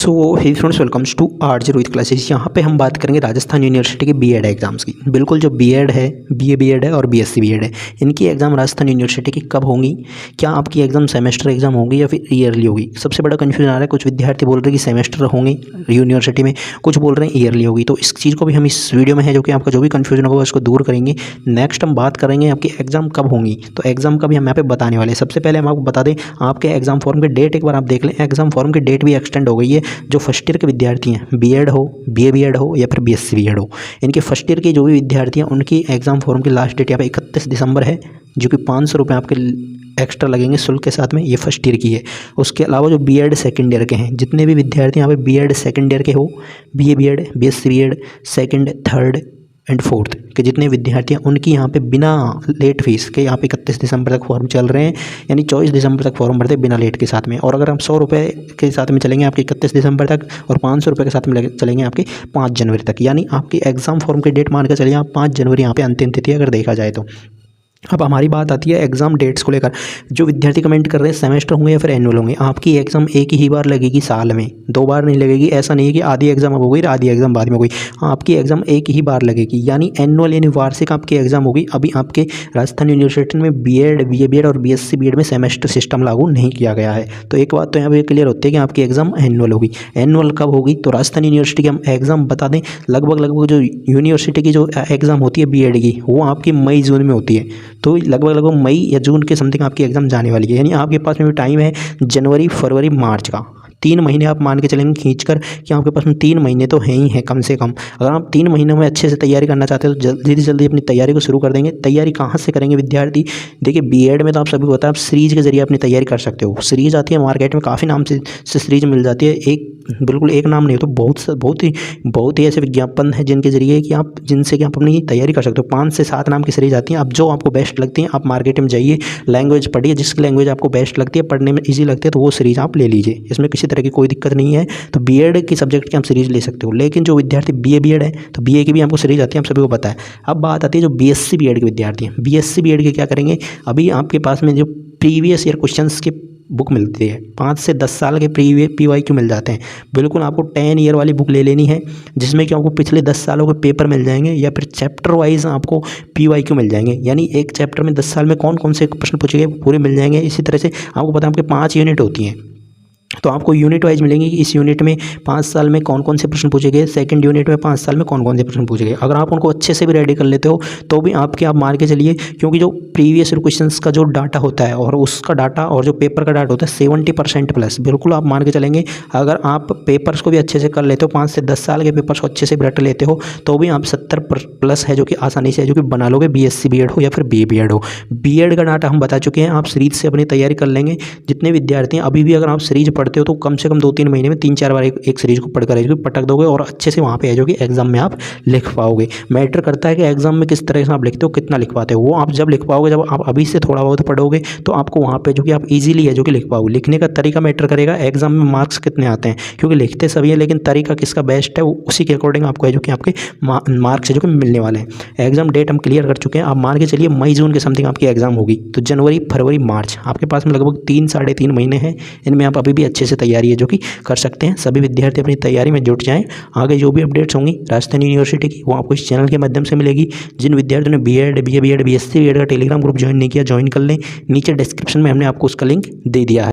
So hey friends, welcomes to RJ Rohit classes. यहाँ पे हम बात करेंगे राजस्थान यूनिवर्सिटी के बीएड एग्जाम्स की। बिल्कुल, जो बीएड है, बीए बीएड है और बीएससी बीएड है, इनकी एग्ज़ाम राजस्थान यूनिवर्सिटी की कब होंगी? क्या आपकी एग्ज़ाम सेमेस्टर एग्जाम होगी या फिर ईयरली होगी? सबसे बड़ा कन्फ्यूजन आ रहा है। कुछ विद्यार्थी बोल रहे हैं कि सेमेस्टर होंगे यूनिवर्सिटी में, कुछ बोल रहे हैं ईयरली होगी। तो इस चीज़ को भी हम इस वीडियो में है जो कि आपका जो भी कन्फ्यूजन होगा उसको दूर करेंगे। नेक्स्ट हम बात करेंगे आपकी एग्ज़ाम कब होंगी, तो एग्ज़ाम का भी हम यहाँ पे बताने वाले हैं। सबसे पहले हम आपको बता दें, आपके एग्ज़ाम फॉर्म की डेट एक बार आप देख लें। एग्ज़ाम फॉर्म की डेट भी एक्सटेंड हो गई है। जो फर्स्ट ईयर के विद्यार्थी हैं, बीएड हो, बीए बीएड हो या फिर बीएससी बीएड हो, इनके फर्स्ट ईयर के जो भी विद्यार्थी हैं उनकी एग्ज़ाम फॉर्म की लास्ट डेट यहाँ पे 31 दिसंबर है, जो कि 500 रुपये आपके एक्स्ट्रा लगेंगे शुल्क के साथ में। ये फर्स्ट ईयर की है। उसके अलावा जो बीएड सेकंड ईयर के हैं, जितने भी विद्यार्थी यहाँ पे बीएड सेकंड ईयर के हो, BA BEd, BSc BEd second, third and fourth के जितने विद्यार्थी हैं, उनकी यहाँ पे बिना लेट फीस के यहाँ पे 31 दिसंबर तक फॉर्म चल रहे हैं। यानी 24 दिसंबर तक फॉर्म भरते हैं बिना लेट के साथ में। और अगर हम 100 रुपये के साथ में चलेंगे आपके 31 दिसंबर तक, और 500 रुपये के साथ में चलेंगे आपके 5 जनवरी तक। यानी आपकी एग्ज़ाम फॉर्म की डेट मान कर चलिए आप 5 जनवरी यहाँ पे अंतिम तिथि अगर देखा जाए तो। अब हमारी बात आती है एग्ज़ाम डेट्स को लेकर। जो विद्यार्थी कमेंट कर रहे हैं सेमेस्टर होंगे या फिर एनुअल होंगे, आपकी एग्ज़ाम एक ही बार लगेगी साल में, 2 बार नहीं लगेगी। ऐसा नहीं है कि आधी एग्ज़ाम अब हो गई आधी एग्ज़ाम बाद में हो गई। आपकी एग्ज़ाम एक ही बार लगेगी, यानी एनुअल यानी वार्षिक आपकी एग्ज़ाम होगी। अभी आपके राजस्थान यूनिवर्सिटी में बीएड, बीए बीएड और बीएससी बीएड में सेमेस्टर सिस्टम लागू नहीं किया गया है। तो एक बात तो यहाँ पर क्लियर होती है कि आपकी एग्ज़ाम एनुअल होगी। एनुअल कब होगी? तो राजस्थान यूनिवर्सिटी की हम एग्ज़ाम बता दें, लगभग जो यूनिवर्सिटी की जो एग्ज़ाम होती है बीएड की, वो आपकी मई जून में होती है। तो लगभग मई या जून के समथिंग आपकी एग्ज़ाम जाने वाली है। यानी आपके पास में भी टाइम है जनवरी, फरवरी, मार्च का 3 महीने आप मान के चलेंगे खींचकर कि आपके पास में 3 महीने तो हैं ही हैं कम से कम। अगर आप 3 महीनों में अच्छे से तैयारी करना चाहते हो तो जल्दी से जल्दी अपनी तैयारी को शुरू कर देंगे। तैयारी कहाँ से करेंगे विद्यार्थी? देखिए, बीएड में तो आप सभी को पता है, आप सीरीज के जरिए अपनी तैयारी कर सकते हो। सीरीज आती है मार्केट में, काफ़ी नाम से सीरीज मिल जाती है। बिल्कुल एक नाम नहीं हो तो बहुत ही ऐसे विज्ञापन है जिनसे कि आप अपनी तैयारी कर सकते हो। 5 से 7 नाम की सीरीज आती हैं। अब जो आपको बेस्ट लगती हैं आप मार्केट में जाइए, लैंग्वेज पढ़िए, जिस लैंग्वेज आपको बेस्ट लगती है, पढ़ने में ईजी लगती है, तो वो सीरीज आप ले लीजिए। इसमें किसी तरह की कोई दिक्कत नहीं है। तो बीएड की सब्जेक्ट की आप सीरीज ले सकते हो। लेकिन जो विद्यार्थी बीए बीएड है, तो बीए की भी आपको सीरीज आती है, आप सभी को पता है। अब बात आती है जो बीएससी बीएड के विद्यार्थी हैं। बीएससी बीएड के क्या करेंगे? अभी आपके पास में जो प्रीवियस ईयर क्वेश्चंस के बुक मिलती है, 5 से 10 साल के PYQ मिल जाते हैं। बिल्कुल आपको 10 ईयर वाली बुक ले लेनी है, जिसमें कि आपको पिछले 10 सालों के पेपर मिल जाएंगे, या फिर चैप्टर वाइज आपको PYQ मिल जाएंगे। यानी एक चैप्टर में 10 साल में कौन कौन से प्रश्न पूछे गए पूरे मिल जाएंगे। इसी तरह से आपको पता है आपके 5 यूनिट होती हैं, तो आपको यूनिट वाइज मिलेंगे कि इस यूनिट में 5 साल में कौन कौन से प्रश्न पूछे गए, सेकंड यूनिट में 5 साल में कौन कौन से प्रश्न पूछे गए। अगर आप उनको अच्छे से भी रेडी कर लेते हो तो भी आप मान के चलिए, क्योंकि जो प्रीवियस क्वेश्चंस का जो डाटा होता है और उसका डाटा और जो पेपर का डाटा होता है 70% प्लस, बिल्कुल आप मान के चलेंगे। अगर आप पेपर्स को भी अच्छे से कर लेते हो, 5 से 10 साल के पेपर्स को अच्छे से रट लेते हो, तो भी आप 70 प्लस है जो कि आसानी से है जो कि बना लोगे, बीएससी बीएड हो या फिर बीए बीएड हो। बीएड का डाटा हम बता चुके हैं, आप सीरीज से अपनी तैयारी कर लेंगे। जितने विद्यार्थी हैं अभी भी अगर आप सीरीज पढ़ते हो तो कम से कम 2-3 महीने में 3-4 बार एक सीरीज को पढ़कर पटक दोगे और अच्छे से वहाँ पे है जो कि एग्जाम में आप लिख पाओगे। मैटर करता है कि एग्जाम में किस तरह से आप लिखते हो, कितना लिख पाते हो। वो आप जब लिख पाओगे, जब आप अभी से थोड़ा बहुत पढ़ोगे, तो आपको वहाँ पे जो कि आप इजीली है जो कि लिख पाओगे। लिखने का तरीका मैटर करेगा, एग्जाम में मार्क्स कितने आते हैं, क्योंकि लिखते सभी हैं लेकिन तरीका किसका बेस्ट है उसी के अकॉर्डिंग आपको है जो कि आपके मार्क्स है जो कि मिलने वाले हैं। एग्जाम डेट हम क्लियर कर चुके हैं। आप मान के चलिए मई जून के समथिंग आपकी एग्जाम होगी, तो जनवरी, फरवरी, मार्च आपके पास में लगभग 3-3.5 महीने हैं। इनमें आप अभी भी अच्छे से तैयारी है जो कि कर सकते हैं। सभी विद्यार्थी अपनी तैयारी में जुट जाएं। आगे जो भी अपडेट्स होंगी राजस्थान यूनिवर्सिटी की, वो आपको इस चैनल के माध्यम से मिलेगी। जिन विद्यार्थियों ने BEd, BA BEd, BSc BEd का टेलीग्राम ग्रुप ज्वाइन नहीं किया, ज्वाइन कर लें। नीचे डिस्क्रिप्शन में हमने आपको उसका लिंक दे दिया है।